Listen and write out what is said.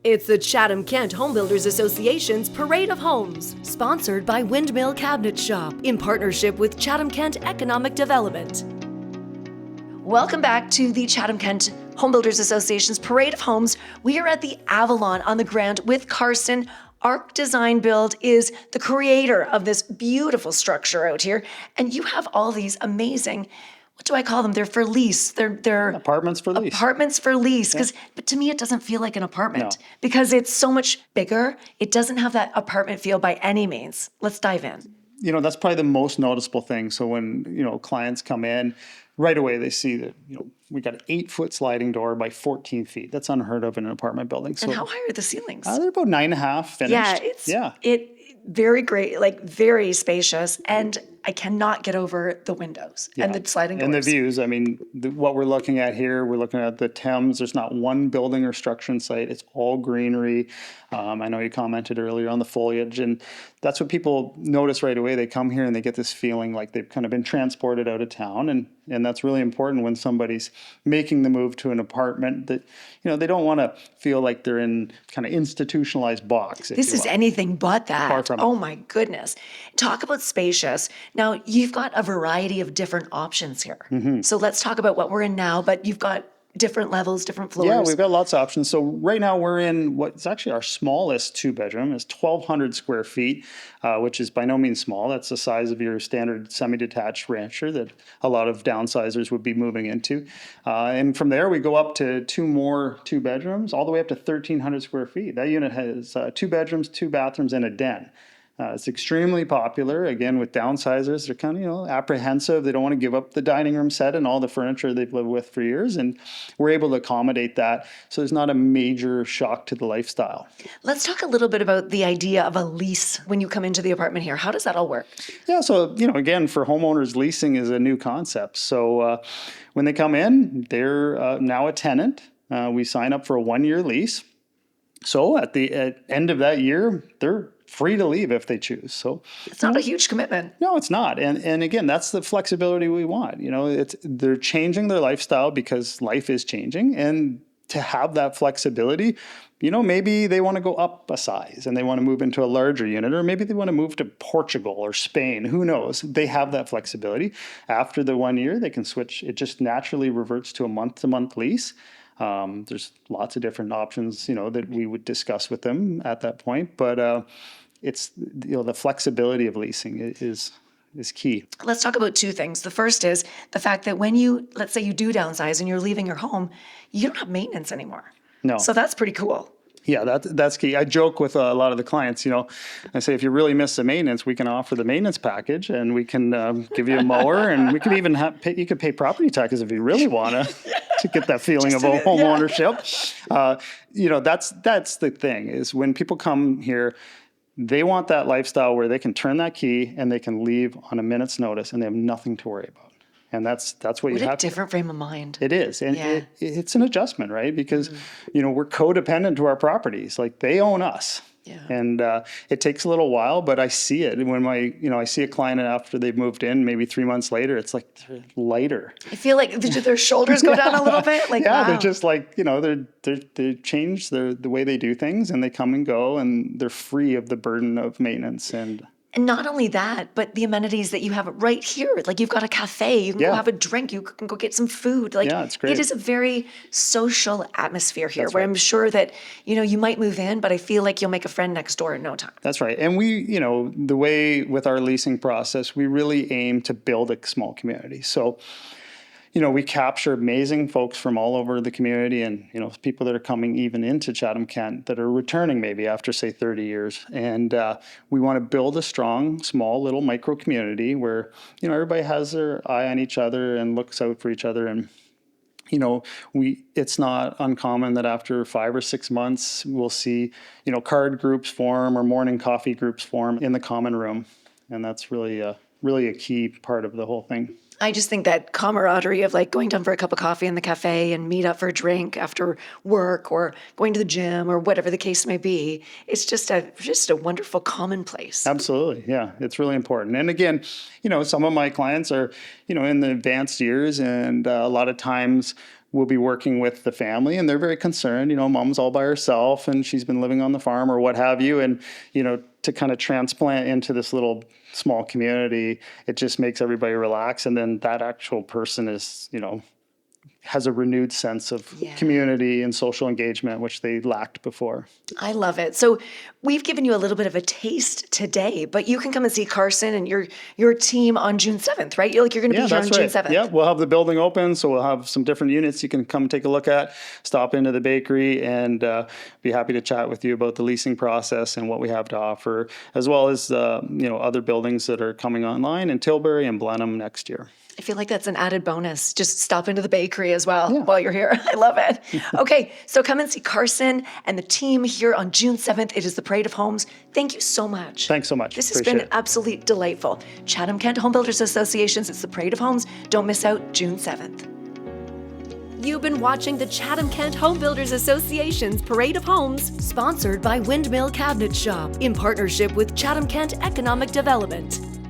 It's the Chatham-Kent Homebuilders Association's Parade of Homes, sponsored by Windmill Cabinet Shop in partnership with Chatham-Kent Economic Development. Welcome back to the Chatham-Kent Homebuilders Association's Parade of Homes. We are at the Avalon on the Grand with Carson. Arc Design Build is the creator of this beautiful structure out here, and you have all these amazing, what do I call them? They're for lease. They're apartments for lease. Apartments for lease. But to me, it doesn't feel like an apartment because it's so much bigger. It doesn't have that apartment feel by any means. Let's dive in. That's probably the most noticeable thing. So when, clients come in, right away they see that, we got an 8-foot sliding door by 14 feet. That's unheard of in an apartment building. So, and how high are the ceilings? They're about 9.5 finished. It's very great, like very spacious, and I cannot get over the windows and the sliding doors. And the views. I mean, what we're looking at here, we're looking at the Thames. There's not one building or structure in sight. It's all greenery. I know you commented earlier on the foliage, and that's what people notice right away. They come here and they get this feeling like they've kind of been transported out of town, and that's really important when somebody's making the move to an apartment that, they don't want to feel like they're in kind of institutionalized box. This is anything but that. Oh my goodness. Talk about spacious. Now, you've got a variety of different options here. Mm-hmm. So let's talk about what we're in now, but you've got different levels, different floors. Yeah, we've got lots of options. So right now we're in what's actually our smallest 2-bedroom. It's 1,200 square feet, which is by no means small. That's the size of your standard semi-detached rancher that a lot of downsizers would be moving into. And from there, we go up to 2 more 2-bedrooms, all the way up to 1,300 square feet. That unit has 2 bedrooms, 2 bathrooms, and a den. It's extremely popular, again, with downsizers. They're kind of, apprehensive. They don't want to give up the dining room set and all the furniture they've lived with for years. And we're able to accommodate that. So there's not a major shock to the lifestyle. Let's talk a little bit about the idea of a lease when you come into the apartment here. How does that all work? Yeah, so, again, for homeowners, leasing is a new concept. So when they come in, they're now a tenant. We sign up for a 1-year lease. So at the end of that year, they're free to leave if they choose. So it's not a huge commitment. No, it's not. And again, that's the flexibility we want. They're changing their lifestyle because life is changing, and to have that flexibility, maybe they want to go up a size and they want to move into a larger unit, or maybe they want to move to Portugal or Spain. Who knows? They have that flexibility. After the 1 year, they can switch. It just naturally reverts to a month-to-month lease. There's lots of different options, that we would discuss with them at that point. But it's, the flexibility of leasing is key. Let's talk about 2 things. The first is the fact that when let's say you do downsize and you're leaving your home, you don't have maintenance anymore. No. So that's pretty cool. Yeah, that's key. I joke with a lot of the clients, I say, if you really miss the maintenance, we can offer the maintenance package, and we can give you a mower, and we can even you could pay property taxes if you really want to get that feeling of home ownership. That's the thing, is when people come here, they want that lifestyle where they can turn that key and they can leave on a minute's notice and they have nothing to worry about. And that's what you have. What a different frame of mind. It is. And it's an adjustment, right? Because, we're codependent to our properties. Like, they own us. Yeah. And it takes a little while, but I see it. When I see a client after they've moved in, maybe 3 months later, it's like they're lighter. I feel like their shoulders go down a little bit. Like, yeah, wow. They're just like, they change the way they do things, and they come and go, and they're free of the burden of maintenance. And not only that, but the amenities that you have right here. Like, you've got a cafe, you can go have a drink, you can go get some food. Like, it's great. It is a very social atmosphere here. That's where right. I'm sure that, you might move in, but I feel like you'll make a friend next door in no time. That's right. And we, the way with our leasing process, we really aim to build a small community. So, we capture amazing folks from all over the community, and, people that are coming even into Chatham-Kent that are returning maybe after, say, 30 years. And we want to build a strong, small, little micro community where, everybody has their eye on each other and looks out for each other. And, it's not uncommon that after 5 or 6 months, we'll see, card groups form or morning coffee groups form in the common room. And that's really a key part of the whole thing. I just think that camaraderie of like going down for a cup of coffee in the cafe and meet up for a drink after work, or going to the gym, or whatever the case may be, it's just a wonderful commonplace. Absolutely. Yeah, it's really important. And again, some of my clients are, in the advanced years, and a lot of times we'll be working with the family, and they're very concerned. Mom's all by herself and she's been living on the farm or what have you. And, to kind of transplant into this little small community, it just makes everybody relax. And then that actual person is, has a renewed sense of community and social engagement, which they lacked before. I love it. So we've given you a little bit of a taste today, but you can come and see Carson and your team on June 7th, right? You're going to be here on June 7th. Yeah, we'll have the building open, so we'll have some different units you can come take a look at, stop into the bakery, and be happy to chat with you about the leasing process and what we have to offer, as well as other buildings that are coming online in Tilbury and Blenheim next year. I feel like that's an added bonus. Just stop into the bakery as well while you're here. I love it. Okay, so come and see Carson and the team here on June 7th. It is the Parade of Homes. Thank you so much. Thanks so much. This has been absolutely delightful. Chatham Kent Home Builders Associations. It's the Parade of Homes. Don't miss out June 7th. You've been watching the Chatham Kent Home Builders Association's Parade of Homes, Sponsored by Windmill Cabinet Shop in partnership with Chatham Kent Economic Development.